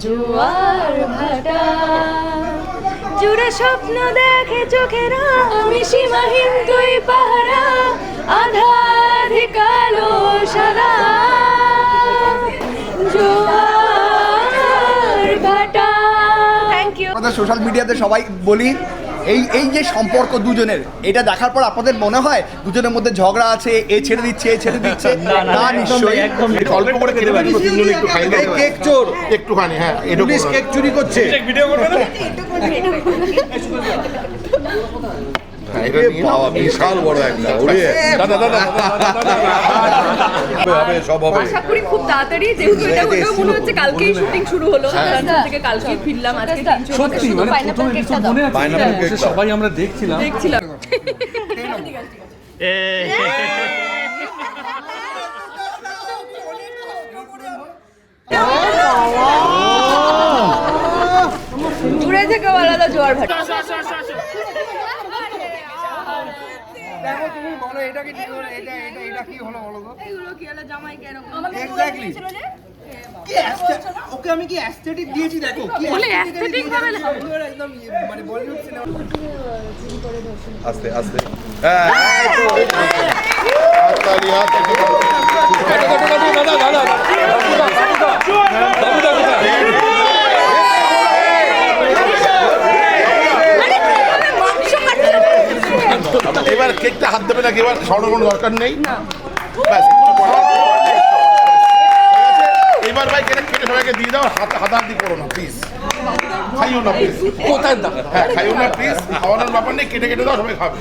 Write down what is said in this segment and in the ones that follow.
জোয়ার ভাটা জুড়ে স্বপ্ন দেখে চোখেরা, আমি সীমাহীন তুই পাহারা, আধারে কালো সাদা জোয়ার ভাটা। Thank you. আমাদের সোশ্যাল মিডিয়াতে সবাই বলি এই যে সম্পর্ক দুজনের, এটা দেখার পর আপনাদের মনে হয় দুজনের মধ্যে ঝগড়া আছে, এ ছেড়ে দিচ্ছে এ ছেড়ে দিচ্ছে? না, নিশ্চয়ই একদম অল্প করে খেতে পারি, তিনজন একটু খাই না। কেক চোর একটুখানি, হ্যাঁ, পুলিশ কেক চুরি করছে। ভিডিও করবে না? বিশাল বড় একটা সব হবে। আশা করি খুব তাড়াতাড়ি, যেহেতু এটা হলো মনে হচ্ছে কালকেই শুটিং শুরু হলো, লন্ডন থেকে কালকে ফিরলাম, আজকে সত্যি মানে প্রথম এপিসোড মনে আছে, সবাই আমরা দেখছিলাম। দূরে থেকে আলাদা জোয়ার ভাটা। দেখো তুমি বলো এটা কি ঠিক হলো, এটা কি হলো বলো তো? এগুলো কি হলো জামাই কেন? এক্স্যাক্টলি ওকে আমি কি অ্যাস্থেটিক দিয়েছি? দেখো কি বলে অ্যাস্থেটিক ভাবে একদম মানে বলিউড সিনেমা। আস্তে আস্তে, হ্যাঁ হাততালি হাততালি। এবার কেকটা হাত দেবে নাকি? এবার খাওয়ানোর কোনো দরকার নেই। এবার ভাই কেটে কেটে সবাইকে দিয়ে দাও, হাতাহাতি করো না প্লিজ, খাইও না প্লিজ। কোথায় দেখা? হ্যাঁ, খাইও না প্লিজ, খাওয়ানোর ব্যাপার নেই, কেটে কেটে দাও, সবাই খাবে।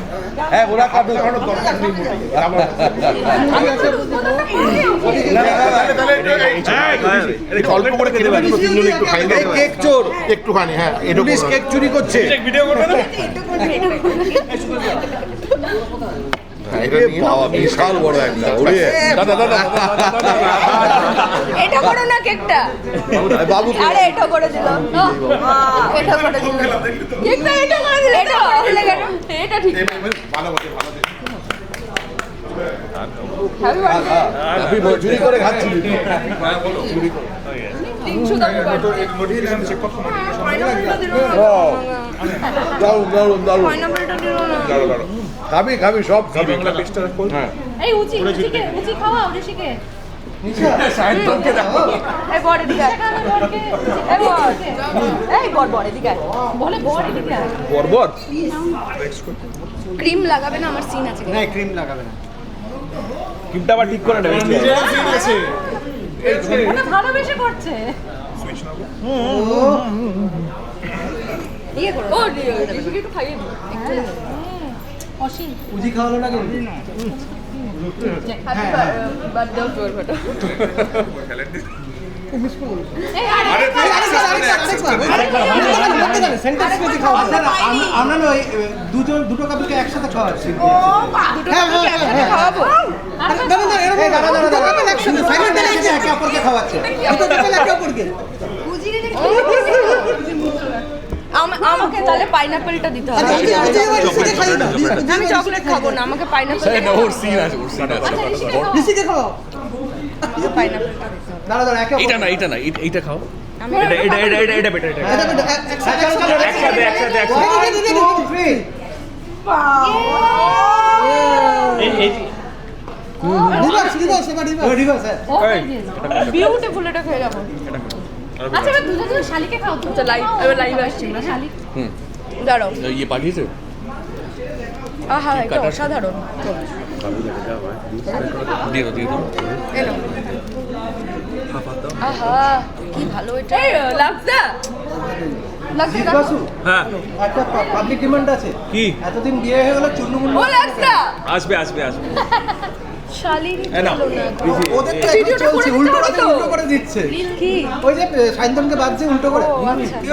হ্যাঁ, ওরা খাবে, খাওয়ানোর দরকার নেই। অল্প করে খেতে পারি, তিনজন একটু খাই না। কেক চোর একটুখানি, হ্যাঁ, পুলিশ কেক চুরি করছে। ভিডিও করবে না? বিশাল বড় একটা এটা করো না কেকটা বাবু, আরে এটা করে দিল, এটা করে দিল কেকটা, এটা করে দিল, এটা করে দিলে কেন? এটা ঠিক ভালো বলে, ভালো বলে। আপনি চুরি করে খাচ্ছি। 300 টাকা দারুন দারুন, পাইনাপেলটা দিল না। খাবি খাবি সব খাবি। এই উচি উচি খাওয়া ঋষিকে, এই বড় এদিকে এই বড় এদিকে বলে বড় এদিকে বরবর ক্রিম লাগাবে না, আমার সিন আছে। না, ক্রিম লাগাবে না। ক্রিমটা আবার ঠিক করে নেবে। ওটা ভালোবেসে করছে। ইয়ে করো, ও ঋষিকে একটু খাইয়ে দিও। অসীম উজি খাওয়ালো না কিন্তু। হ্যাপি বার্থডে জোর ভাটা। আমরা দুটো কাপড়কে একসাথে খাওয়াচ্ছি। খাওয়াবো একে অপরকে খাওয়াচ্ছে। আমাকে তাহলে পাইনাপেলটা দিতে হবে। আমি চকলেট খাবো না, আমাকে পাইনাপেল পাইনাপেলটা দিতে হবে। দাঁড়া দাঁড়া, একে এটা না, এটা না, এইটা খাও। আমি এটা বেটার। বিউটিফুল, এটা খেয়ে যাবো। আচ্ছা এবার দুজন শালিকে খাও তো। এবার লাইভ আসছি না শালিক। দাঁড়াও, ইয়ে পাঠিয়েছে। আহা এটা অসাধারণ। দিয়ে দাও। এলো আহা কি ভালো এটা লাগছে। জিজ্ঞাসু, হ্যাঁ, একটা পাবলিক ডিমান্ড আছে। কি? এতদিন বিয়ে হয়ে গেল, চুন্নুমুন্নু ও লাগছে। আসবে। শালির ওদের তো এখন চলছে, উল্টো করে দিচ্ছে। কি ওই যে সায়ন্তনকে বাজছে উল্টো করে।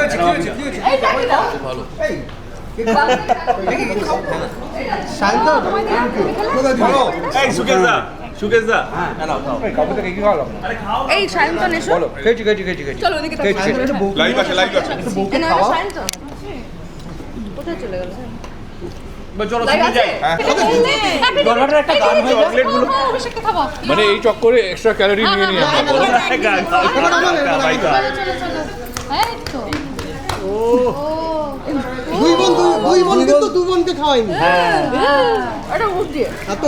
আচ্ছা কি হয়েছে? এই ডাকি দাও ভালো। এই সায়ন্তন কোথায় দিল? এই সুকেশ দা, নাও খাও। এই সায়ন্তন এসো। খেয়েছি। চলো ওদিকে তাকাও। লাইভ আছে। বউকে না খাওয়া। সায়ন্তন কোথায় চলে গেল? চলো লাইভ আছে? দরকার একটা গান হয়ে যায়। চকলেটগুলো অভিষেককে খাওয়া। মানে এই চক্করে এক্সট্রা ক্যালোরি নিয়ে না, না, আমরা চলো, চলো, চলো। দুই বোন কিন্তু দু বোনকে খাওয়াইনি। এটা মুখ দিয়ে এত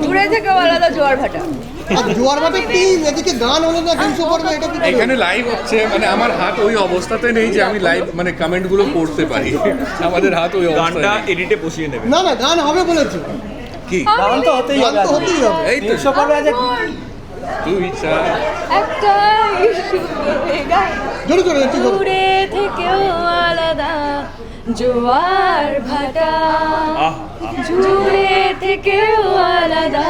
দূরে থেকে আলাদা জোয়ার ভাটা। আর জোয়ার ভাটা কি এদিকে গান হলো না 300 পড়বে এটা কি? এখানে লাইভ হচ্ছে, মানে আমার হাত ওই অবস্থাতে নেই যে আমি লাইভ মানে কমেন্ট গুলো পড়তে পারি। আমাদের হাত ওই অবস্থায় গানটা নেই। এডিটে বসিয়ে নেবে। না না গান হবে বলেছে। কি গান তো হতেই গান তো হতেই হবে। এই তো তুই চা একটা জোরে জোরে একটু জোরে। দূরে থেকেও আলাদা জোয়ার ভাটা, দূরে থেকেও আলাদা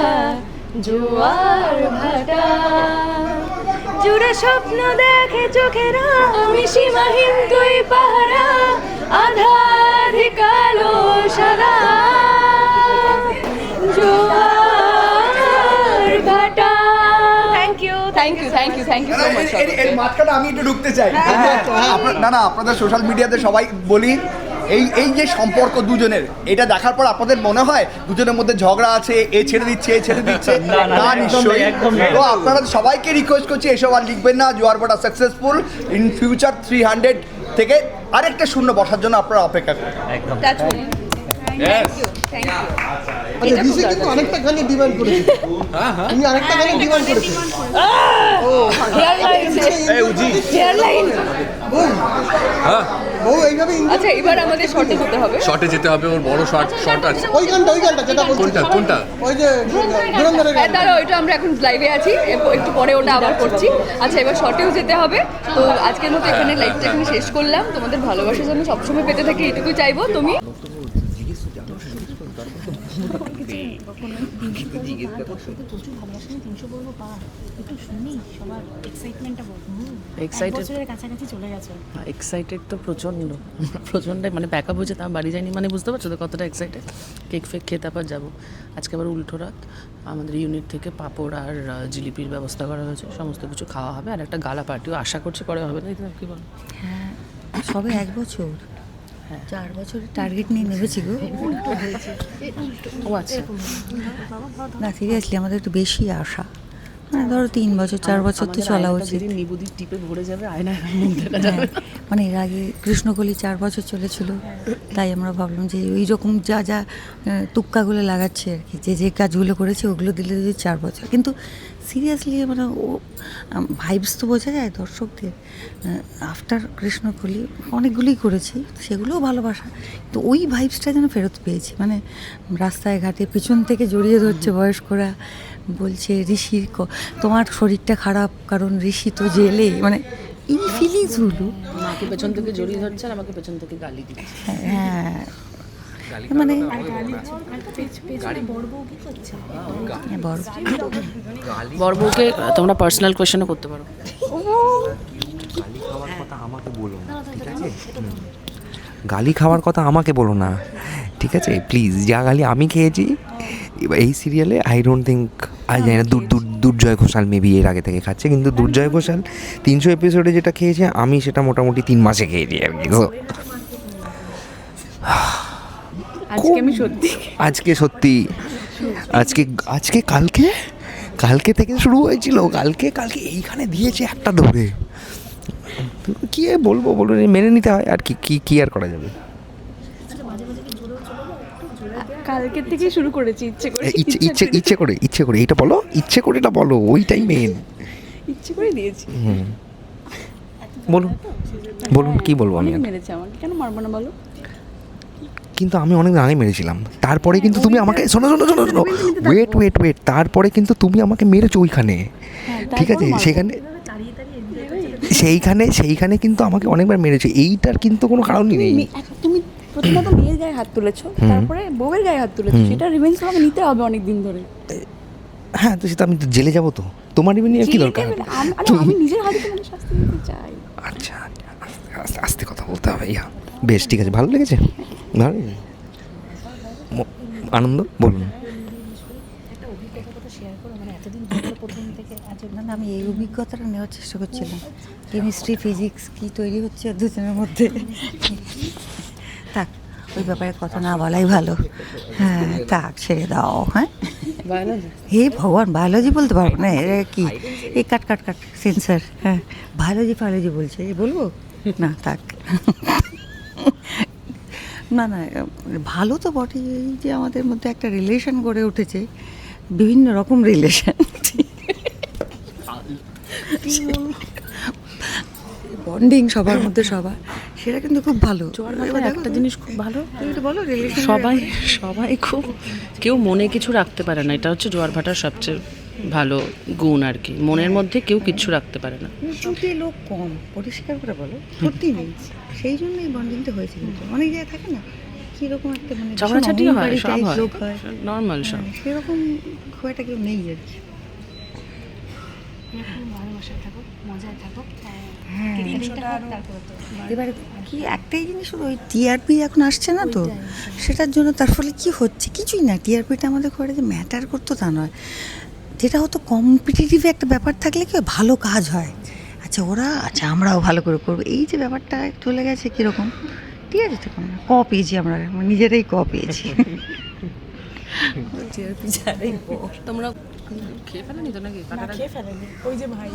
জোয়ার ভাটা, জুড়ে স্বপ্ন দেখে চোখেরা আমি সীমাহীন তুই পাহারা, আধারে কালো সাদা জোয়ার ভাটা। Thank you thank you thank you thank you so much. এর মাঝখানে আমি একটু ঢুকতে চাই। না না, আপনাদের সোশ্যাল মিডিয়াতে সবাই বলি এই যে সম্পর্ক দুজনের, এটা দেখার পর আপনাদের মনে হয় দুজনের মধ্যে ঝগড়া আছে, এ ছেড়ে দিচ্ছে এ ছেড়ে দিচ্ছে? না নিশ্চয়ই। তো আপনারা সবাইকে রিকোয়েস্ট করছি এসব আর লিখবেন না। জোয়ার ভাটা সাকসেসফুল, ইন ফিউচার 300 থেকে আরেকটা শূন্য বসার জন্য আপনারা অপেক্ষা করুন। That's all. Yes. Thank you. আচ্ছা ঋষি কিন্তু আরেকটা গানে ডিমান্ড করেছে। তুমি আরেকটা গানে ডিমান্ড করেছে। Hairline এই উজি hairline। হ্যাঁ, ও এইভাবে আচ্ছা এবার আমাদের শর্টে যেতে হবে। শর্টে যেতে হবে, ওর বড় শর্ট আছে। ওই গানটা যেটা বলছি। কোনটা ওই যে ধুরন্ধরের হ্যাঁ গান। দাঁড়াও, ওইটা আমরা এখন লাইভে আছি, একটু পরে ওটা আবার করছি। আচ্ছা এবার শর্টেও যেতে হবে। তো আজকের মতো এখানে লাইভটা এখানে শেষ করলাম। তোমাদের ভালোবাসা যেন সবসময় পেতে থাকি এটুকুই চাইবো। তুমি এক্সাইটেড তো প্রচণ্ড মানে ব্যাকআপ হয়েছে, তা বাড়ি যায়নি মানে বুঝতে পারছো তো কতটা এক্সাইটেড। কেক ফেক খেয়ে তারপর যাবো। আজকে আবার উল্টো রাত, আমাদের ইউনিট থেকে পাঁপড় আর জিলিপির ব্যবস্থা করা হয়েছে, সমস্ত কিছু খাওয়া হবে। আর একটা গালা পার্টিও আশা করছি পরে হবে না, কি বলো? হ্যাঁ সবে 1 বছর, 4 বছরের টার্গেট নিয়ে নেমেছি গো। ও আচ্ছা, না সিরিয়াসলি আমাদের একটু বেশি আশা, মানে ধরো 3 বছর 4 বছর তো চলা উচিত। নিবুদির টিপে ভরে যাবে, আয়নায় মুখ দেখা যাবে। মানে এর আগে কৃষ্ণকলি 4 বছর চলেছিল, তাই আমরা ভাবলাম যে ওই রকম যা যা তুক্কাগুলো লাগাচ্ছে আর কি, যে কাজগুলো করেছে ওগুলো দিলে যদি 4 বছর। কিন্তু সিরিয়াসলি মানে ও ভাইবস তো বোঝা যায় দর্শকদের। আফটার কৃষ্ণকলি অনেকগুলোই করেছি, সেগুলোও ভালোবাসা, তো ওই ভাইবসটা যেন ফেরত পেয়েছি। মানে রাস্তায় ঘাটে পিছন থেকে জড়িয়ে ধরছে বয়স্করা, বলছে ঋষির তোমার শরীরটা খারাপ কারণ ঋষি তো জেলে, মানে এই ফিলিংসগুলো। মাকে পেছন থেকে জড়িয়ে ধরছে আর আমাকে পেছন থেকে গালি দিচ্ছে। হ্যাঁ মানে বড় বউকে তোমরা পার্সোনাল কোয়েশ্চেনও করতে পারো। গালি খাওয়ার কথা আমাকে বলো না, ঠিক আছে প্লিজ। যা গালি আমি খেয়েছি এই সিরিয়ালে, আই ডোন্ট থিঙ্ক, আমি জানি না দুর্জয় ঘোষাল মেবি এর আগে থেকে খাচ্ছে, কিন্তু দুর্জয় ঘোষাল 300 এপিসোডে যেটা খেয়েছে আমি সেটা মোটামুটি 3 মাসে খেয়েছি আর কি। আজকে সত্যি আজকে কালকে থেকে শুরু হয়েছিল, কালকে এইখানে দিয়েছে একটা দৌড়ে। কি বলবো বলুন, মেনে নিতে হয় আর কি আর করা যাবে। কালকের থেকে শুরু করেছি ইচ্ছে করে এটা বলো, ইচ্ছে করে এটা বলো, ওইটাই মেন। ইচ্ছে করে দিয়েছি। বলুন কি বলবো আমি? মেরেছে আমাকে, কেন মারবো না বলো? কিন্তু আমি অনেক আগে মেরেছিলাম, তারপরে কিন্তু তুমি আমাকে শোনো ওয়েট, তারপরে কিন্তু তুমি আমাকে মেরেছো ওইখানে, ঠিক আছে? সেইখানে কিন্তু আমাকে অনেকবার মেরেছো, এইটার কিন্তু কোনো কারণই নেই। তুমি প্রথমত মেয়ের গায়ে হাত তুলেছো, তারপরে বউয়ের গায়ে হাত তুলেছো, সেটা রিভেঞ্জ আমাকে নিতে হবে অনেক দিন ধরে। হ্যাঁ তো সেটা আমি তো জেলে যাবো, তো তোমার রিভেঞ্জ নিয়ে কি দরকার? আমি নিজের হাতে তোমাকে শাস্তি দিতে চাই। আচ্ছা আস্তে কথা বলতে হবে। বেশ ঠিক আছে, ভালো লেগেছে, ভালো লেগেছে, আনন্দ বলুন। একটা অভিজ্ঞতার কথা শেয়ার করো, মানে এতদিন ধরে প্রথম থেকে আজ না আমি এই অভিজ্ঞতাটা নেওয়ার চেষ্টা করছিলাম। কেমিস্ট্রি ফিজিক্স কি তৈরি হচ্ছে দুজনের মধ্যে, থাক ওই ব্যাপারে কথা না বলাই ভালো। হ্যাঁ থাক, ছেড়ে দাও। হ্যাঁ বায়োলজি হে ভগবান, বায়োলজি বলতে পারবো না, এ কি এই কাট কাট কাট সেন্সার, হ্যাঁ বায়োলজি বলছে, এ বলবো না থাক। না না, ভালো তো বটে, এই যে আমাদের মধ্যে একটা রিলেশন গড়ে উঠেছে, বিভিন্ন রকম রিলেশন, বন্ডিং সবার মধ্যে সবার, সেটা কিন্তু খুব ভালো। জোয়ার ভাটার একটা জিনিস খুব ভালো, তুমি একটু বলো রিলেশন। সবাই খুব, কেউ মনে কিছু রাখতে পারে না, এটা হচ্ছে জোয়ার ভাটার সবচেয়ে ভালো গুণ আর কি, মনের মধ্যে কেউ কিচ্ছু রাখতে পারে না। সত্যি লোক কম, পরিষ্কার করে বলো, সত্যি নেই, সেই জন্য এই বন্ডিংটা হয়েছে। কিন্তু অনেক জায়গায় থাকে না কীরকম একটা মানে ঝগড়াঝাটি হয়, অহংকারী সব type হয়, লোক হয়, নর্মাল সব। সেরকম খুব একটা কেউ নেই আর কি। হ্যাঁ, এবারে কি একটাই জিনিস হলো, ওই টিআরপি এখন আসছে না তো, সেটার জন্য তার ফলে কি হচ্ছে, কিছুই না, টিআরপিটা আমাদের ঘরে যে ম্যাটার করতো তা নয়, যেটা হতো কম্পিটিটিভ একটা ব্যাপার থাকলে কি ভালো কাজ হয়। আচ্ছা ওরা, আচ্ছা আমরাও ভালো করে করবো, এই যে ব্যাপারটা চলে গেছে কীরকম, ঠিক আছে, তখন ক পেয়েছি আমরা, নিজেরাই ক পেয়েছি। টিআরপি ছাড়াই তোমরা খেয়ে ফেলেনি তো নাকি? খেয়ে ফেলেনি, ওই যে ভাই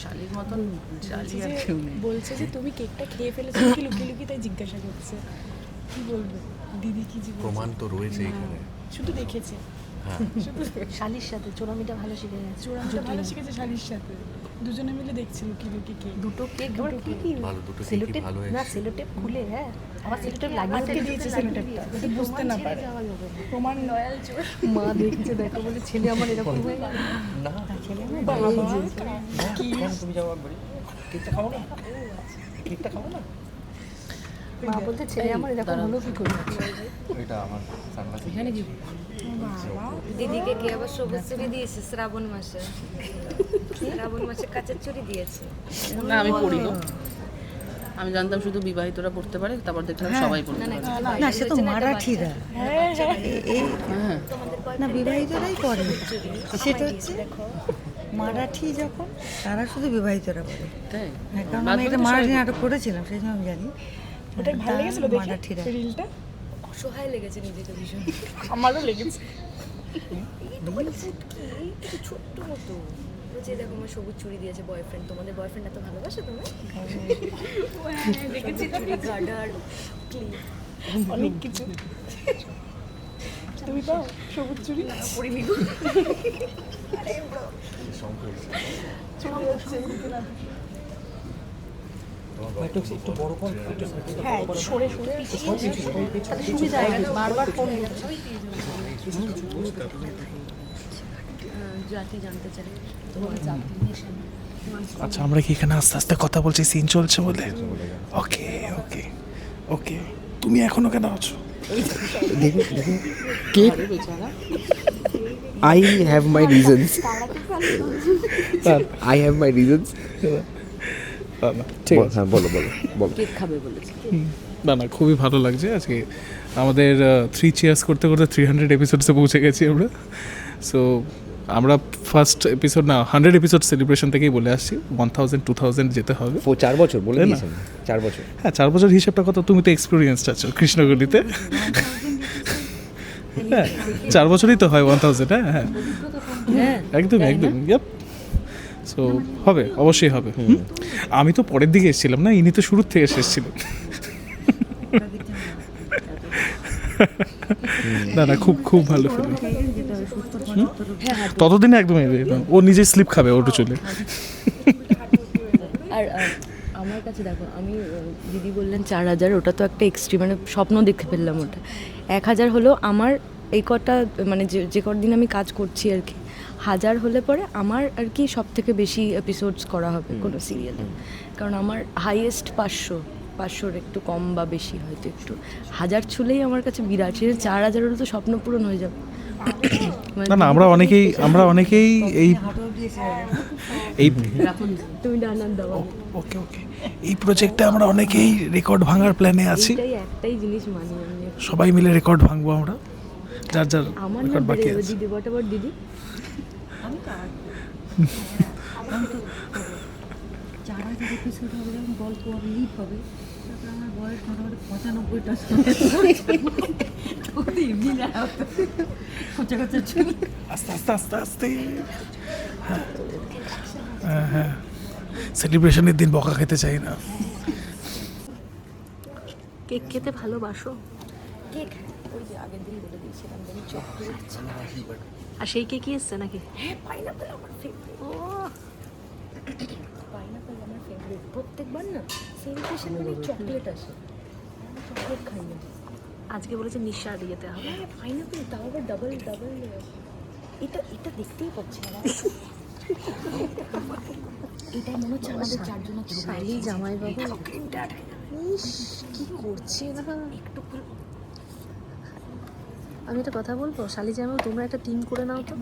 শালির মতন জালি আর কেউ নেই। বলছে যে তুমি কেকটা খেয়ে ফেলেছো কি লুকিয়ে লুকিয়ে, তাই জিজ্ঞাসা করছে। কি বলবো দিদি, কি জীবন প্রমাণ তো রয়েছে এখানে। শুধু দেখেছে, শুধু শালির সাথে চোরামিটা ভালো শিখে গেছে। চূড়ান্ত ভালো শিখেছে শালির সাথে, দুজনে মিলে দেখছিল কি লুকিয়ে কেক। দুটো কেক আবার কি কি ভালো, দুটো কেকই সেলোটেপ ভালো না, হয়েছে। সেলোটেপ খুলে, হ্যাঁ আবার সেলোটেপ আটকে লাগিয়ে দিয়েছে সেলোটেপটা, যাতে বুঝতে না পারে। প্রমাণ লয়াল চোর। মা দেখছে, দেখো বলে ছেলে আমার এরকম হয়ে গেল। বাবা কি মা বলতে ছেলে আমার এরকম হলো কি করে। এখানে কি দিদিকে কে আবার সবুজ চুড়ি দিয়েছে শ্রাবণ মাসে, শ্রাবণ মাসে কাঁচের চুড়ি দিয়েছে। না আমি পড়ি না, আমি জানতাম শুধু বিবাহিতরা পড়তে পারে, তারপর দেখলাম সবাই পড়তে পারে। না সে তো মারাঠিরা, এই না বিবাহিতরাই করে, সেটা হচ্ছে মারাঠি যখন, তারা শুধু বিবাহিতরা করে। তাই হ্যাঁ, কারণ আমি একটা মারাঠি নাটক করেছিলাম, সেই জন্য আমি জানি। ওটা ভালো লেগেছিল দেখে মারাঠিরা রিলটা, অসহায় লেগেছে নিজেকে ভীষণ। আমারও লেগেছে। ছোট্ট মতো যে দেখো আমার সবুজ চুড়ি দিয়েছে বয়ফ্রেন্ড, তোমাদের বয়ফ্রেন্ড এত ভালোবাসে তোমার? দেখেছি চুড়ি, গার্ডার, অনেক কিছু। তুমি পাও সবুজ চুড়ি? পরিমিত হ্যাঁ, সরে সরে সুবিধা বারবার ফোন জাতি জানতে চাই, তোমার জাতি। আচ্ছা আমরা কি এখানে আস্তে আস্তে কথা বলছি, সিন চলছে বলে? ওকে ওকে ওকে, তুমি এখনো কেন আছো? Cake, I have my reasons, I have my reasons. ঠিক আছে, হ্যাঁ বলো বলো বলো। কেক খাবে বলেছে। না না, খুবই ভালো লাগছে আজকে আমাদের 3 চেয়ার্স করতে করতে 300 এপিসোডসে পৌঁছে গেছি আমরা। সো আমরা ফার্স্ট এপিসোড না 100 এপিসোড সেলিব্রেশন থেকেই বলে আসছি 1000 2000 যেতে হবে। 4 বছর বলে দিয়েছেন, 4 বছর। হ্যাঁ 4 বছর হিসেবটা কত? তুমি তো এক্সপিরিয়েন্সড আছো কৃষ্ণগলিতে। হ্যাঁ 4 বছরই তো হয় 1000। হ্যাঁ হ্যাঁ একদম একদম, ইয়াপ। সো হবে, অবশ্যই হবে। আমি তো পরের দিকে এসেছিলাম না, ইনি তো শুরুর থেকে এসেছিলেন। না না, খুব খুব ভালো ফিল্ম। ততদিনে একদম ও নিজে স্লিপ খাবে ওটা চলে। আর আমার কাছে দেখো, আমি দিদি বললেন 4000, ওটা তো একটা এক্সট্রিম, মানে স্বপ্ন দেখে ফেললাম ওটা। 1000 হলেও আমার এই কটা মানে যে কদিন আমি কাজ করছি আর কি, 1000 হলে পরে আমার আর কি সব থেকে বেশি এপিসোডস করা হবে কোনো সিরিয়ালে, কারণ আমার হাইয়েস্ট 500-500 একটু কম বা বেশি হয়তো একটু, 1000 ছুলেই আমার কাছে বিরাট। 4000 হলে তো স্বপ্ন পূরণ হয়ে যাবে। না না, আমরা অনেকেই এই তুমি ডানার দাও। ওকে ওকে, এই প্রজেক্টে আমরা অনেকেই রেকর্ড ভাঙার প্ল্যানে আছি। এটাই একটাই জিনিস মানি আমি, সবাই মিলে রেকর্ড ভাঙবো আমরা, যার যার আমার রেকর্ড বাকি আছে। দিদি হোয়াট অ্যাবাউট দিদি? আমি তো 4000 এপিসোড হবে, যখন গল্প হবে, লিড হবে, আমার বয়স মোটামুটি 95টা এমনি না খোঁচা খোঁচা চুল আস্তে আস্তে আস্তে আস্তে হ্যাঁ সেলিব্রেশনের দিন বকা খেতে চাই না। কেক খেতে ভালোবাসো? কেক ওই যে আগের দিন বলে দিয়েছিলাম যে চকলেট আর সেই কেকই এসছে নাকি? হ্যাঁ পাইনাপেল আমার ফেভারিট। ও পাইনাপেল আমার ফেভারিট। প্রত্যেকবার না সেলিব্রেশন মানে চকলেট আসে, চকলেট খাই না। আজকে বলেছে নিশা দিতে হবে। হ্যাঁ পাইনাপেল, তাও আবার ডাবল ডাবল। এটা এটা দেখতেই পাচ্ছি না। এটাই মনে হচ্ছে আমাদের চারজনের শালি জামাইবাবু। ইস কি করছে না একটু। আমি একটা কথা বলবো, শালি জামাইবাবু তোমরা একটা টিম করে নাও তো।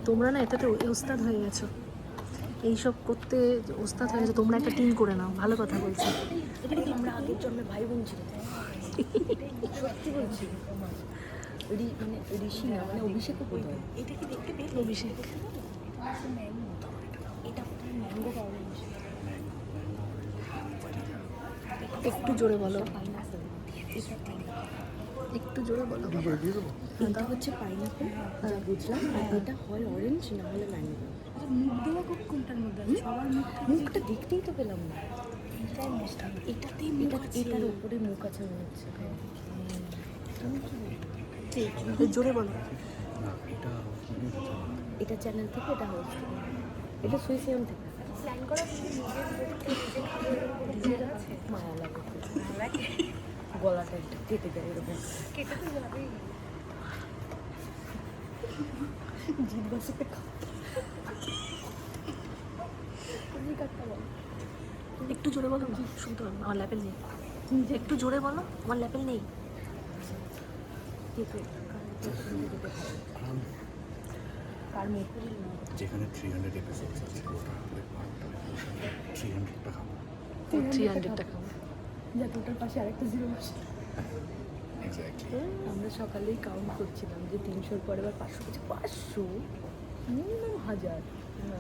তোমরা না এটাতে ওস্তাদ হয়ে গেছো, এইসব করতে ওস্তাদ হয়ে গেছো। তোমরা একটা টিম করে নাও, ভালো কথা বলছি। এটা কি আমরা আগের জন্মে ভাই বোন ছিল? সত্যি বলছি। মানে ঋষি না, মানে অভিষেকও বোধ হয়। এটা কি দেখতে পেয়ে অভিষেক? এটা ম্যাঙ্গো পাউডার। একটু জোরে বলো, একটু জোরে বলো। এটা হচ্ছে পাইনাপেল, যা বুঝলাম। এটা হয় অরেঞ্জ, না হলে ম্যাঙ্গো। মুখ দেওয়া কোনটার মধ্যে? সবার মুখটা দেখতেই তো পেলাম না। এটাতেই এটার উপরে মুখ আছে মনে হচ্ছে। জোরে বলো। এটা চ্যানেল থেকে, এটা হাউস থেকে, এটা সুইসিয়াম থেকে প্ল্যান করা। মায়া লাগে, গলাটা একটু কেটে যায় এরকম। কেটে তো যাবেই, জিভ বাসে একটু জোরে বলো। শুনতে হবে, আমার ল্যাপেল নেই। একটু জোরে বলো, আমার ল্যাপেল নেই। যেখানে 300 এপিসোডস আছে ওটা 300 টাকা 300 টাকা যা ওটার পাশে আরেকটা জিরো বসে। এক্স্যাক্টলি। আমরা সকালেই কাউন্ট করছিলাম যে 300-র পরে আবার 500 কিছু 500 মিনিমাম 1000।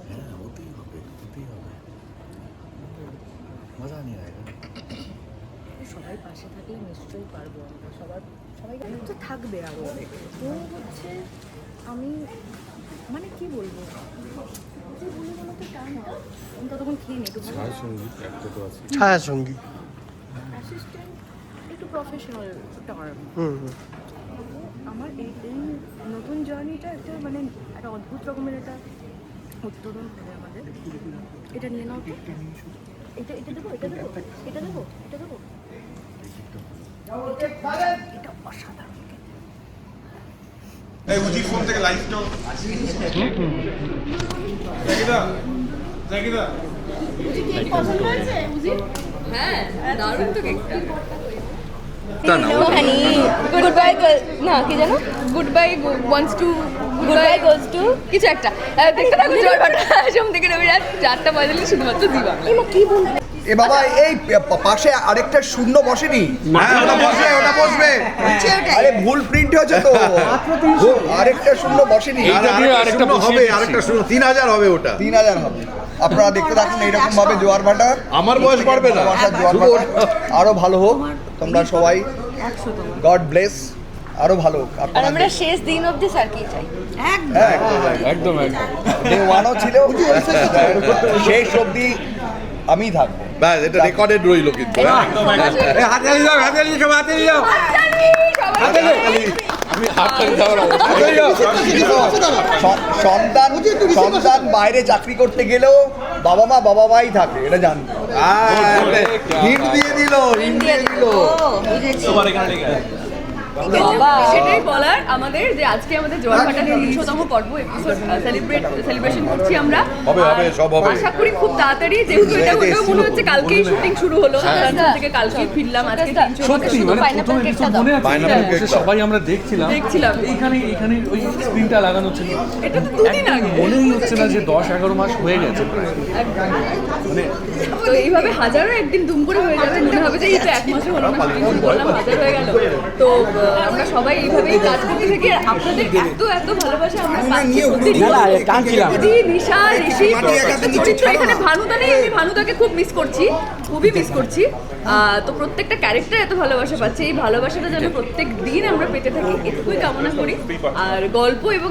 হ্যাঁ হতেই হবে, হতেই হবে, মজা নিয়ে আয়। সবাই পাশে থাকলে নিশ্চয়ই পারবো আমরা। সবাই তো থাকবে আরও। তো হচ্ছে আমি মানে কি বলবো, যে বলে বলো তো টান না। আমি ততক্ষণ খেয়ে নিই একটু। সঙ্গীত একটা তো আছে, ছায়া সঙ্গী। অ্যাসিস্ট্যান্ট একটু প্রফেশনাল টার্ম। আমার এই নতুন জার্নিটা একটা মানে একটা অদ্ভুত রকমের একটা উত্তরণ হবে আমাদের। এটা নিয়ে নাও তো। এটা দেবো, এটা দেবো, এটা দেবো, এটা দেবো। এটা অসাধারণ। এই উজি ফোন থেকে লাইভ তো জাকিদা হ্যাঁ দারুণ তো কেকটা। গুড বাই না কি জানো, good bye wants to good bye goes to কিছু একটা দেখতে থাকো। জোর ভাটা সোম থেকে রবিরাত 4টা বাজলে শুধুমাত্র দিবা। কি বলবো? এ বাবা, এই পাশে আরেকটা শূন্য বসেনি? ওটা বসবে। আরে ভুল প্রিন্ট হয়েছে তো, আরেকটা শূন্য বসেনি। আরেকটা হবে, আরেকটা 3000 হবে, ওটা 3000 হবে। আপনারা দেখতে থাকুন এইরকম ভাবে জোয়ার ভাটা। আমার বয়স বাড়বে না, জোয়ার ভাটা আরো ভালো হোক। তোমরা সবাই গড ব্লেস, আরো ভালো হোক। আর আমরা শেষ দিন অবধি স্যারকে চাই। একদম ডে ওয়ানও ছিল, শেষ অবধি আমি থাকবো। ব্যাস, এটা রেকর্ডেড রইল কিন্তু। সন্তান বাইরে চাকরি করতে গেলেও বাবা মাই থাকে, এটা জানতো। হিন্ট দিয়ে দিল। সেটাই বলার আমাদের, যে আজকে আমাদের জোয়ার ভাটার 300তম পর্ব এপিসোড সেলিব্রেশন করছি আমরা। হবে, সব হবে। আশা করি খুব তাড়াতাড়ি, যেহেতু এটা হলেও মনে হচ্ছে কালকেই শুটিং শুরু হলো, থেকে কালকেই ফিরলাম। আজকে 300 সত্যি মানে প্রথম এপিসোড মনে আছে, সবাই আমরা দেখছিলাম এইখানে ওই স্ক্রিনটা লাগানো ছিল। এটা তো 2 দিন আগে, মনেই হচ্ছে না যে 10-11 মাস হয়ে গেছে প্রায়। মানে তো এইভাবে হাজারও একদিন দুম করে হয়ে যাবে, মনে হবে যে এই তো 1 মাসে হলো না, শুটিং শুরু করলাম, হাজার হয়ে গেল। তো আমরা সবাই এইভাবেই কাজ করতে থাকি আর আপনাদের এত এত ভালোবাসা আমরা পাচ্ছি প্রতিদিন। নিশা ঋষি চরিত্র, এখানে ভানুদা নেই, আমি ভানুদাকে খুব মিস করছি, খুবই মিস করছি। তো প্রত্যেকটা ক্যারেক্টার এত ভালোবাসা পাচ্ছে, এই ভালোবাসাটা যেন প্রত্যেক দিন আমরা পেতে থাকি এটুকুই কামনা করি। আর গল্প এবং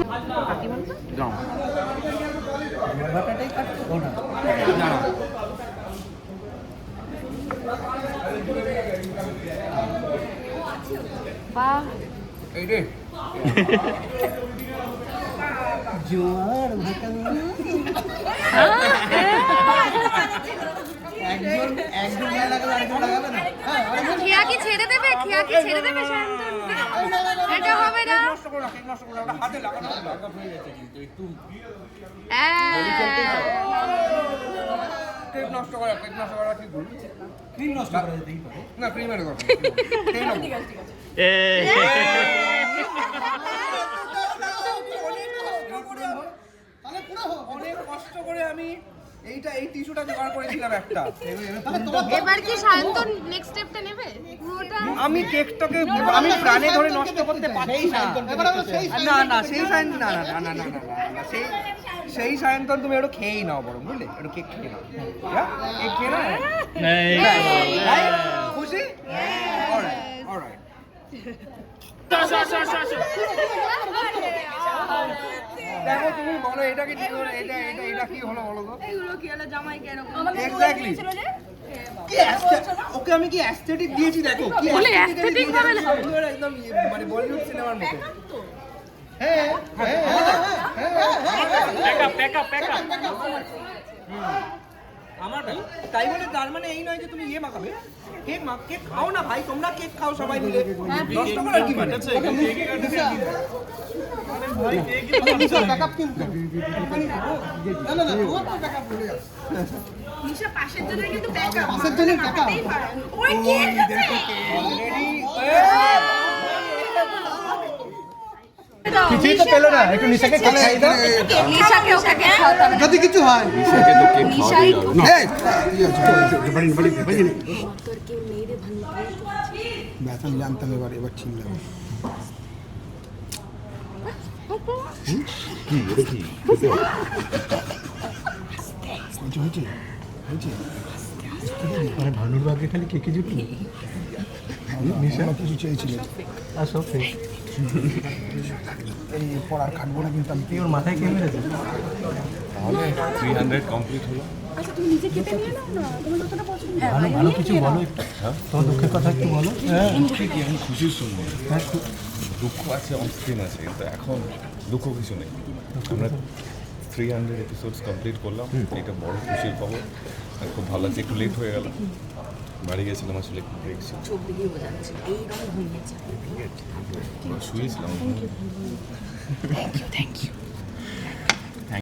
বাহ জোয়ার একজন লাগাবে আরেকজন লাগাবে না। খেয়া কি ছেড়ে দেবে, খেয়া কি ছেড়ে দেবে সায়ন্তন? এটা হবে না। অনেক কষ্ট করে আমি এই টিস্যুটা জোগাড় করেছিলাম একটা। এবার কি সায়ন্তন নেক্সট স্টেপটা নেবে পুরোটা? আমি কেকটাকে আমি প্রাণে ধরে নষ্ট করতে পারছি না। না না সেই সায়ন্তন না না না না না না সেই সায়ন্তন তুমি একটু খেয়েই নাও বরং, বুঝলে? একটু কেক খেয়ে নাও, কেক খেয়ে নাও। খুশি? Alright alright. দেখো তুমি বলো এটা কি ঠিক হলো, এটা কি হলো বলো তো? এগুলো কি হলো জামাই কেন এক্স্যাক্টলি ওকে আমি কি অ্যাস্থেটিক দিয়েছি, দেখো কি বলে aesthetic ভাবে একদম মানে বলিউড সিনেমার মতো। আমার তাই বলে তার মানে এই নয় যে তুমি ইয়ে মাখাবে। কেক খাও না ভাই, তোমরা কেক খাও সবাই মিলে, নষ্ট করার কি মানে? নিশা পাশের জন্য কিন্তু ব্যাকআপ, পাশের জন্য ব্যাকআপ। ওই কেক কিছুই তো পেলো না, একটু নিশাকে খাইয়ে দাও। নিশাকে ওকে খাওয়াতাম যদি কিছু হয় নিশাই ব্যথা জানতাম, এবার ছিলাম ভানুর বাগে খালি কে জুটি নিশা কিছু চেয়েছিল। এই পড়ার খাটবো না কিন্তু আমি ওর মাথায় কে মেরেছে। তাহলে 300 কমপ্লিট হলো। আচ্ছা তুমি নিজে কেটে নিয়ে নাও না, তোমার যতটা পছন্দ। ভালো ভালো কিছু বলো, তোমার দুঃখের কথা একটু বলো। ঠিকই, আমি খুশি শুনবো। দুঃখ আছে, অনস্ক্রিন আছে, কিন্তু এখন দুঃখ কিছু নেই। আমরা 300 এপিসোডস কমপ্লিট করলাম, এটা বড় খুশির খবর। আর খুব ভালো লাগছে, একটু লেট হয়ে গেল, বাড়ি গেছিলাম আসলে, একটু ব্রেক ছিল, শুয়েছিলাম। Thank you.